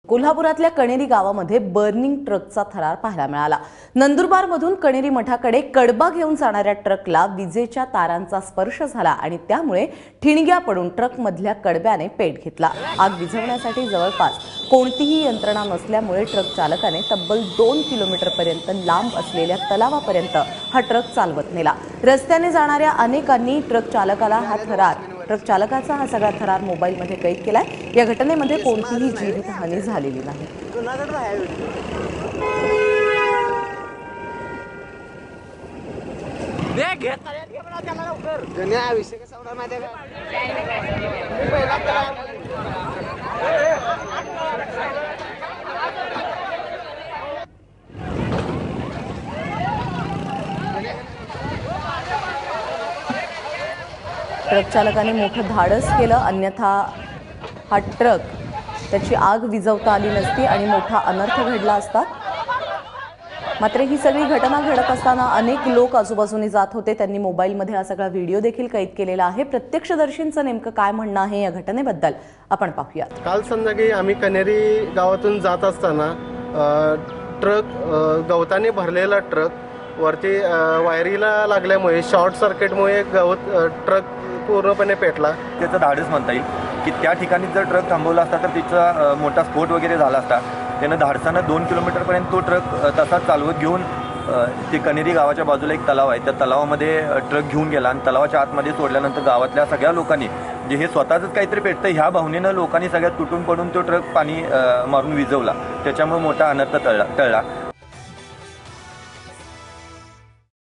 कोल्हापुरातल्या कणेरी गावामध्ये बर्निंग ट्रकचा थरार पाहायला मिळाला। नंदुरबारमधून कणेरी मठाकडे कडबा घेऊन जाणाऱ्या ट्रकला विजेच्या तारांचा स्पर्श झाला आणि त्यामुळे ठिणग्या पडून ट्रकमधल्या कडब्याने पेट घेतला। आग विझवण्यासाठी जवळपास कोणतीही यंत्रणा नसल्यामुळे ट्रक चालकाने तब्बल 2 किलोमीटरपर्यंत लांब असलेल्या तलावापर्यंत हा ट्रक चालवत नेला। रस्त्याने जाणाऱ्या अनेकांनी ट्रक चालकाचा हा सगळा थरार मोबाईलमध्ये कैद केलाय। या घटनेमध्ये कोणतीही जीवितहानी झालेली नाही। ट्रक चालकाने मोठं धाडस केलं, अन्यथा हा ट्रक त्याची आग विझवता आली नसती आणि मोठा अनर्थ घडला असता। मात्र ही सगळी घटना घडत असताना अनेक लोक आजूबाजूने जात होते। त्यांनी मोबाईलमध्ये हा सगळा व्हिडिओ देखील कैद केलेला आहे। प्रत्यक्षदर्शींचं नेमकं काय म्हणणं आहे या घटनेबद्दल आपण पाहूयात। काल संध्याकाळी आम्ही कणेरी गावातून जात असताना ट्रक गवताने भरलेला ट्रक वरती वायरीला लागल्यामुळे शॉर्ट सर्किटमुळे ट्रक पूर्णपणे पेटला। त्याचं धाडस म्हणता येईल की त्या ठिकाणी जर ट्रक थांबवला असता तर तिचा मोठा स्फोट वगैरे झाला असता। त्यानं धाडसानं 2 किलोमीटरपर्यंत तो ट्रक तसाच चालवत घेऊन ते कणेरी गावाच्या बाजूला एक तलाव आहे, त्या तलावामध्ये ट्रक घेऊन गेला आणि तलावाच्या आतमध्ये सोडल्यानंतर गावातल्या सगळ्या लोकांनी जे हे स्वतःच काहीतरी पेटतं ह्या भावनेनं लोकांनी सगळ्यात तुटून पडून तो ट्रक पाणी मारून विझवला। त्याच्यामुळे मोठा अनर्थ टळला।